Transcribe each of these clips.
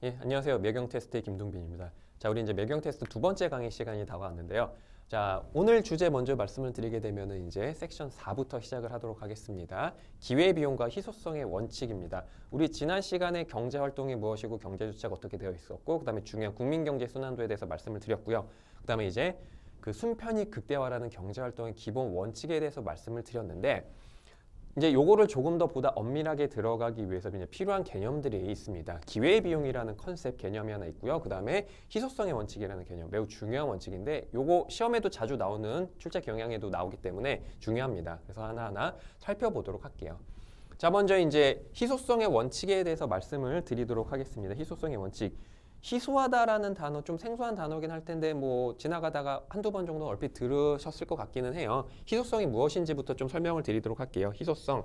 예, 안녕하세요. 매경 테스트의 김동빈입니다. 자, 우리 이제 매경 테스트 두 번째 강의 시간이 다가왔는데요. 자, 오늘 주제 먼저 말씀을 드리게 되면은 이제 섹션 4부터 시작을 하도록 하겠습니다. 기회비용과 희소성의 원칙입니다. 우리 지난 시간에 경제활동이 무엇이고 경제주체가 어떻게 되어 있었고, 그 다음에 중요한 국민경제 순환도에 대해서 말씀을 드렸고요. 그 다음에 이제 그 순편익 극대화라는 경제활동의 기본 원칙에 대해서 말씀을 드렸는데, 이제 요거를 조금 더 보다 엄밀하게 들어가기 위해서 이제 필요한 개념들이 있습니다. 기회비용이라는 컨셉 개념이 하나 있고요. 그 다음에 희소성의 원칙이라는 개념, 매우 중요한 원칙인데 요거 시험에도 자주 나오는 출제 경향에도 나오기 때문에 중요합니다. 그래서 하나하나 살펴보도록 할게요. 자, 먼저 이제 희소성의 원칙에 대해서 말씀을 드리도록 하겠습니다. 희소성의 원칙. 희소하다라는 단어 좀 생소한 단어긴 할 텐데 뭐 지나가다가 한두 번 정도 얼핏 들으셨을 것 같기는 해요. 희소성이 무엇인지부터 좀 설명을 드리도록 할게요. 희소성.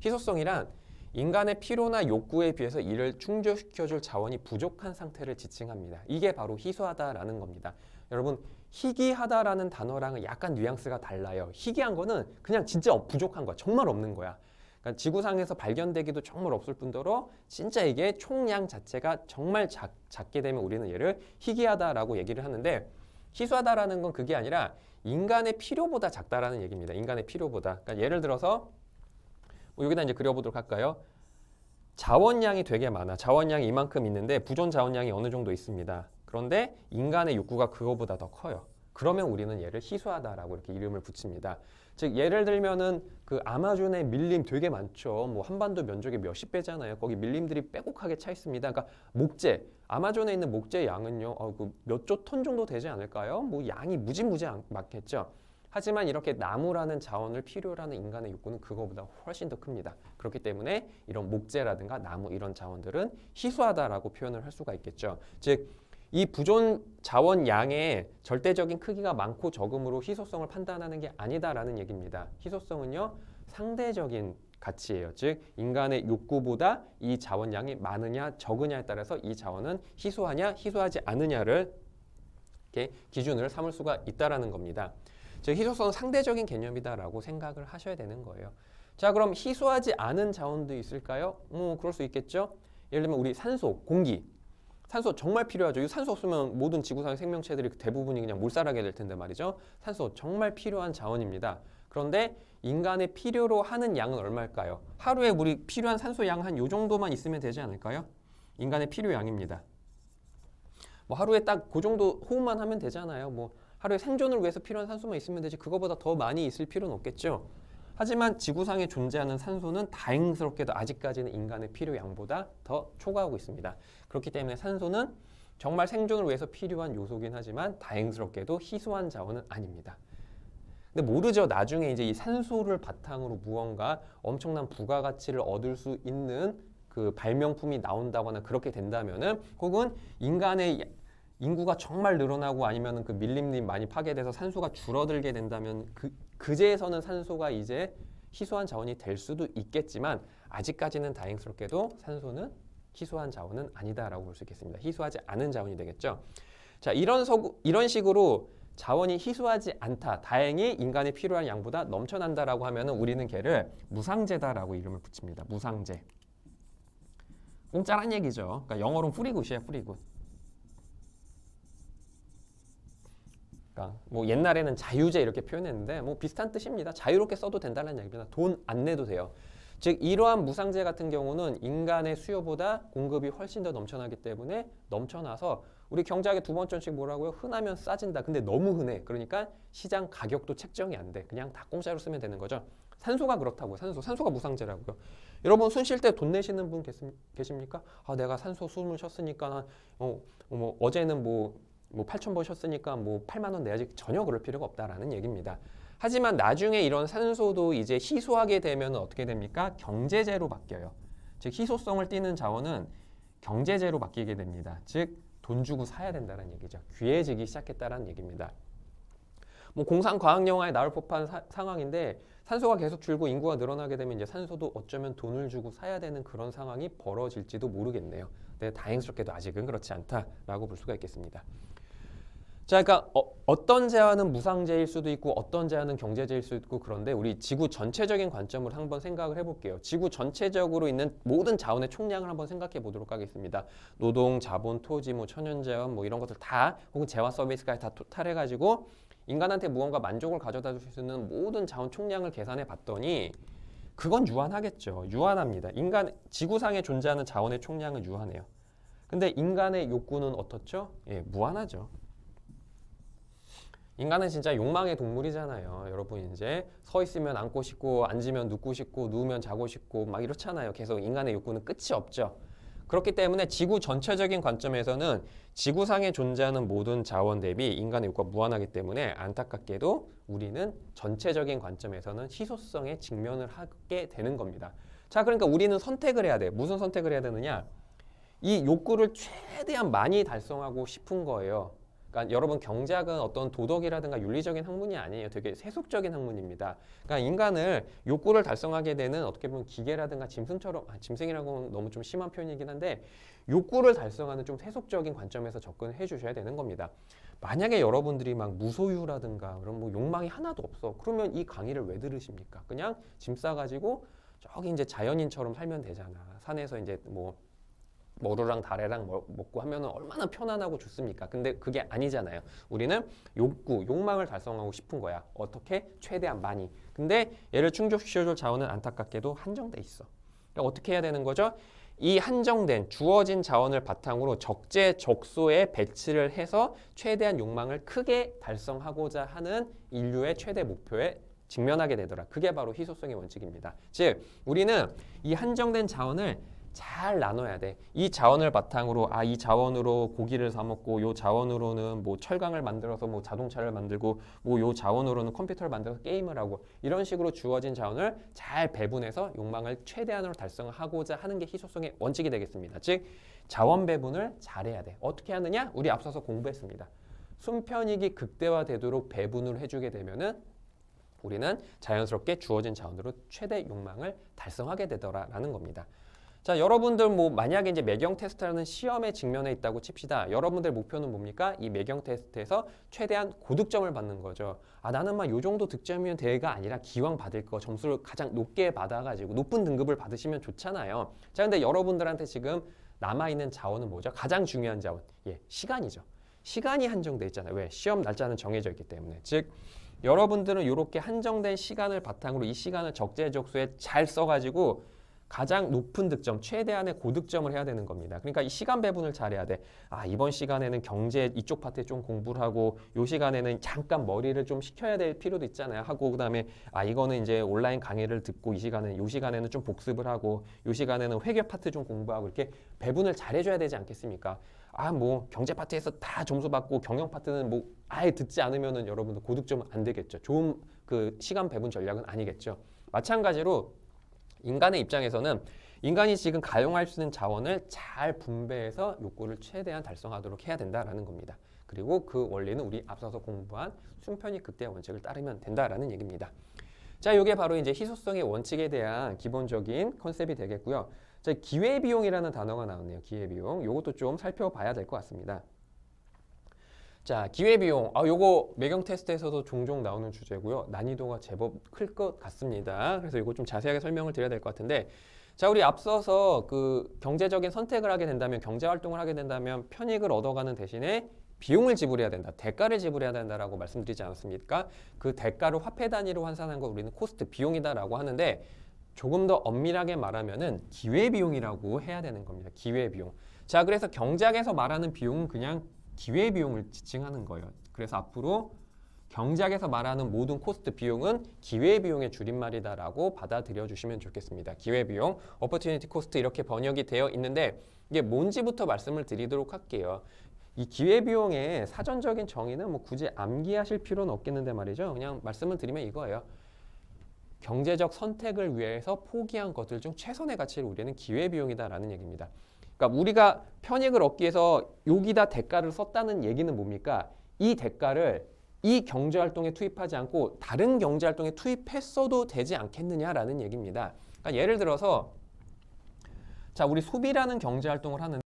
희소성이란 인간의 필요나 욕구에 비해서 이를 충족시켜줄 자원이 부족한 상태를 지칭합니다. 이게 바로 희소하다라는 겁니다. 여러분, 희귀하다라는 단어랑은 약간 뉘앙스가 달라요. 희귀한 거는 그냥 진짜 부족한 거야. 정말 없는 거야. 그러니까 지구상에서 발견되기도 정말 없을 뿐더러 진짜 이게 총량 자체가 정말 작게 되면 우리는 얘를 희귀하다라고 얘기를 하는데, 희소하다라는 건 그게 아니라 인간의 필요보다 작다라는 얘기입니다. 인간의 필요보다. 그러니까 예를 들어서 뭐 여기다 이제 그려보도록 할까요? 자원량이 되게 많아. 자원량이 이만큼 있는데 부존 자원량이 어느 정도 있습니다. 그런데 인간의 욕구가 그거보다 더 커요. 그러면 우리는 얘를 희소하다라고 이렇게 이름을 붙입니다. 즉 예를 들면은 그 아마존의 밀림 되게 많죠. 뭐 한반도 면적의 몇십 배잖아요. 거기 밀림들이 빼곡하게 차 있습니다. 그러니까 목재, 아마존에 있는 목재 양은요, 그 몇 조 톤 정도 되지 않을까요? 뭐 양이 무지무지 많겠죠. 하지만 이렇게 나무라는 자원을 필요로 하는 인간의 욕구는 그거보다 훨씬 더 큽니다. 그렇기 때문에 이런 목재라든가 나무 이런 자원들은 희소하다라고 표현을 할 수가 있겠죠. 즉 이 부존 자원 양의 절대적인 크기가 많고 적음으로 희소성을 판단하는 게 아니다라는 얘기입니다. 희소성은요, 상대적인 가치예요. 즉 인간의 욕구보다 이 자원 양이 많으냐 적으냐에 따라서 이 자원은 희소하냐 희소하지 않느냐를 이렇게 기준을 삼을 수가 있다라는 겁니다. 즉 희소성은 상대적인 개념이다라고 생각을 하셔야 되는 거예요. 자, 그럼 희소하지 않은 자원도 있을까요? 그럴 수 있겠죠. 예를 들면 우리 산소, 공기. 산소 정말 필요하죠. 이 산소 없으면 모든 지구상의 생명체들이 대부분이 그냥 몰살하게 될 텐데 말이죠. 산소 정말 필요한 자원입니다. 그런데 인간의 필요로 하는 양은 얼마일까요? 하루에 우리 필요한 산소 양 한 요 정도만 있으면 되지 않을까요? 인간의 필요 양입니다. 뭐 하루에 딱 그 정도 호흡만 하면 되잖아요. 뭐 하루에 생존을 위해서 필요한 산소만 있으면 되지 그거보다 더 많이 있을 필요는 없겠죠. 하지만 지구상에 존재하는 산소는 다행스럽게도 아직까지는 인간의 필요 양보다 더 초과하고 있습니다. 그렇기 때문에 산소는 정말 생존을 위해서 필요한 요소긴 하지만 다행스럽게도 희소한 자원은 아닙니다. 근데 모르죠. 나중에 이제 이 산소를 바탕으로 무언가 엄청난 부가가치를 얻을 수 있는 그 발명품이 나온다거나 그렇게 된다면은, 혹은 인간의 인구가 정말 늘어나고 아니면 그 밀림이 많이 파괴돼서 산소가 줄어들게 된다면 그제서는 산소가 이제 희소한 자원이 될 수도 있겠지만 아직까지는 다행스럽게도 산소는 희소한 자원은 아니다라고 볼 수 있겠습니다. 희소하지 않은 자원이 되겠죠. 자, 이런 식으로 자원이 희소하지 않다, 다행히 인간이 필요한 양보다 넘쳐난다라고 하면은 우리는 걔를 무상재다라고 이름을 붙입니다. 무상재. 공짜란 얘기죠. 그러니까 영어로는 프리굿이에요. 프리굿. 그러니까 뭐 옛날에는 자유제 이렇게 표현했는데 뭐 비슷한 뜻입니다. 자유롭게 써도 된다는 얘기입니다. 돈 안 내도 돼요. 즉 이러한 무상재 같은 경우는 인간의 수요보다 공급이 훨씬 더 넘쳐나기 때문에 넘쳐나서 우리 경제학의 두 번째씩 뭐라고요? 흔하면 싸진다. 근데 너무 흔해. 그러니까 시장 가격도 책정이 안 돼. 그냥 다 공짜로 쓰면 되는 거죠. 산소가 그렇다고요. 산소가 무상재라고요. 여러분 숨 쉴 때 돈 내시는 분 계십니까? 아, 내가 산소 숨을 쉬었으니까 어제는 뭐 8,000번 쉬었으니까 뭐 8만 원 내야지. 전혀 그럴 필요가 없다라는 얘기입니다. 하지만 나중에 이런 산소도 이제 희소하게 되면 어떻게 됩니까? 경제재로 바뀌어요. 즉 희소성을 띠는 자원은 경제재로 바뀌게 됩니다. 즉 돈 주고 사야 된다는 얘기죠. 귀해지기 시작했다는 얘기입니다. 뭐 공상과학 영화에 나올 법한 상황인데 산소가 계속 줄고 인구가 늘어나게 되면 이제 산소도 어쩌면 돈을 주고 사야 되는 그런 상황이 벌어질지도 모르겠네요. 근데 다행스럽게도 아직은 그렇지 않다라고 볼 수가 있겠습니다. 자, 그러니까 어떤 제한은 무상제일 수도 있고 어떤 제한은 경제제일 수도 있고 그런데 우리 지구 전체적인 관점으로 한번 생각을 해볼게요. 지구 전체적으로 있는 모든 자원의 총량을 한번 생각해 보도록 하겠습니다. 노동, 자본, 토지, 뭐 천연자원 뭐 이런 것들 다 혹은 재화 서비스까지 다 토탈해가지고 인간한테 무언가 만족을 가져다 줄 수 있는 모든 자원 총량을 계산해 봤더니 그건 유한하겠죠. 유한합니다. 지구상에 존재하는 자원의 총량은 유한해요. 근데 인간의 욕구는 어떻죠? 예, 무한하죠. 인간은 진짜 욕망의 동물이잖아요. 여러분 이제 서 있으면 앉고 싶고 앉으면 눕고 싶고 누우면 자고 싶고 막 이렇잖아요. 계속 인간의 욕구는 끝이 없죠. 그렇기 때문에 지구 전체적인 관점에서는 지구상에 존재하는 모든 자원 대비 인간의 욕구가 무한하기 때문에 안타깝게도 우리는 전체적인 관점에서는 희소성에 직면을 하게 되는 겁니다. 자, 그러니까 우리는 선택을 해야 돼. 무슨 선택을 해야 되느냐? 이 욕구를 최대한 많이 달성하고 싶은 거예요. 그러니까 여러분 경제학은 어떤 도덕이라든가 윤리적인 학문이 아니에요. 되게 세속적인 학문입니다. 그러니까 인간을 욕구를 달성하게 되는 어떻게 보면 기계라든가 짐승처럼 짐승이라고는 너무 좀 심한 표현이긴 한데 욕구를 달성하는 좀 세속적인 관점에서 접근해 주셔야 되는 겁니다. 만약에 여러분들이 막 무소유라든가 그런 뭐 욕망이 하나도 없어. 그러면 이 강의를 왜 들으십니까? 그냥 짐 싸가지고 저기 이제 자연인처럼 살면 되잖아. 산에서 이제 뭐 머루랑 다래랑 먹고 하면은 얼마나 편안하고 좋습니까? 근데 그게 아니잖아요. 우리는 욕망을 달성하고 싶은 거야. 어떻게? 최대한 많이. 근데 얘를 충족시켜줄 자원은 안타깝게도 한정돼 있어. 그러니까 어떻게 해야 되는 거죠? 이 한정된 주어진 자원을 바탕으로 적재적소에 배치를 해서 최대한 욕망을 크게 달성하고자 하는 인류의 최대 목표에 직면하게 되더라. 그게 바로 희소성의 원칙입니다. 즉 우리는 이 한정된 자원을 잘 나눠야 돼. 이 자원을 바탕으로 이 자원으로 고기를 사 먹고 요 자원으로는 뭐 철강을 만들어서 뭐 자동차를 만들고 뭐 요 자원으로는 컴퓨터를 만들어서 게임을 하고 이런 식으로 주어진 자원을 잘 배분해서 욕망을 최대한으로 달성하고자 하는 게 희소성의 원칙이 되겠습니다. 즉 자원 배분을 잘해야 돼. 어떻게 하느냐? 우리 앞서서 공부했습니다. 순편익이 극대화되도록 배분을 해주게 되면은 우리는 자연스럽게 주어진 자원으로 최대 욕망을 달성하게 되더라라는 겁니다. 자, 여러분들 뭐 만약에 이제 매경 테스트라는 시험에 직면해 있다고 칩시다. 여러분들 목표는 뭡니까? 이 매경 테스트에서 최대한 고득점을 받는 거죠. 나는 막 요 정도 득점이면 대가 아니라 기왕 받을 거 점수를 가장 높게 받아가지고 높은 등급을 받으시면 좋잖아요. 자, 근데 여러분들한테 지금 남아있는 자원은 뭐죠? 가장 중요한 자원. 예, 시간이죠. 시간이 한정돼 있잖아요. 왜? 시험 날짜는 정해져 있기 때문에. 즉, 여러분들은 이렇게 한정된 시간을 바탕으로 이 시간을 적재적소에 잘 써가지고 가장 높은 득점, 최대한의 고득점을 해야 되는 겁니다. 그러니까 이 시간 배분을 잘해야 돼. 이번 시간에는 경제 이쪽 파트에 좀 공부를 하고 요 시간에는 잠깐 머리를 좀 식혀야 될 필요도 있잖아요. 하고 그다음에 이거는 이제 온라인 강의를 듣고 이 시간에는 요 시간에는 좀 복습을 하고 요 시간에는 회계 파트 좀 공부하고 이렇게 배분을 잘해줘야 되지 않겠습니까? 뭐 경제 파트에서 다 점수 받고 경영 파트는 뭐 아예 듣지 않으면은 여러분들 고득점은 안 되겠죠. 좋은 그 시간 배분 전략은 아니겠죠. 마찬가지로 인간의 입장에서는 인간이 지금 가용할 수 있는 자원을 잘 분배해서 욕구를 최대한 달성하도록 해야 된다라는 겁니다. 그리고 그 원리는 우리 앞서서 공부한 순편익 극대화 원칙을 따르면 된다라는 얘기입니다. 자, 이게 바로 이제 희소성의 원칙에 대한 기본적인 컨셉이 되겠고요. 자, 기회비용이라는 단어가 나오네요. 기회비용. 이것도 좀 살펴봐야 될 것 같습니다. 자, 기회비용. 요거 매경 테스트에서도 종종 나오는 주제고요. 난이도가 제법 클 것 같습니다. 그래서 이거 좀 자세하게 설명을 드려야 될 것 같은데, 자, 우리 앞서서 그 경제적인 선택을 하게 된다면, 경제 활동을 하게 된다면 편익을 얻어가는 대신에 비용을 지불해야 된다. 대가를 지불해야 된다라고 말씀드리지 않았습니까? 그 대가를 화폐 단위로 환산한 걸 우리는 코스트, 비용이다라고 하는데 조금 더 엄밀하게 말하면은 기회비용이라고 해야 되는 겁니다. 기회비용. 자, 그래서 경제학에서 말하는 비용은 그냥 기회비용을 지칭하는 거예요. 그래서 앞으로 경제학에서 말하는 모든 코스트 비용은 기회비용의 줄임말이다라고 받아들여 주시면 좋겠습니다. 기회비용, opportunity cost 이렇게 번역이 되어 있는데 이게 뭔지부터 말씀을 드리도록 할게요. 이 기회비용의 사전적인 정의는 뭐 굳이 암기하실 필요는 없겠는데 말이죠. 그냥 말씀을 드리면 이거예요. 경제적 선택을 위해서 포기한 것들 중 최선의 가치를 우리는 기회비용이다라는 얘기입니다. 그러니까 우리가 편익을 얻기 위해서 여기다 대가를 썼다는 얘기는 뭡니까? 이 대가를 이 경제활동에 투입하지 않고 다른 경제활동에 투입했어도 되지 않겠느냐라는 얘기입니다. 그러니까 예를 들어서 자, 우리 소비라는 경제활동을 하는데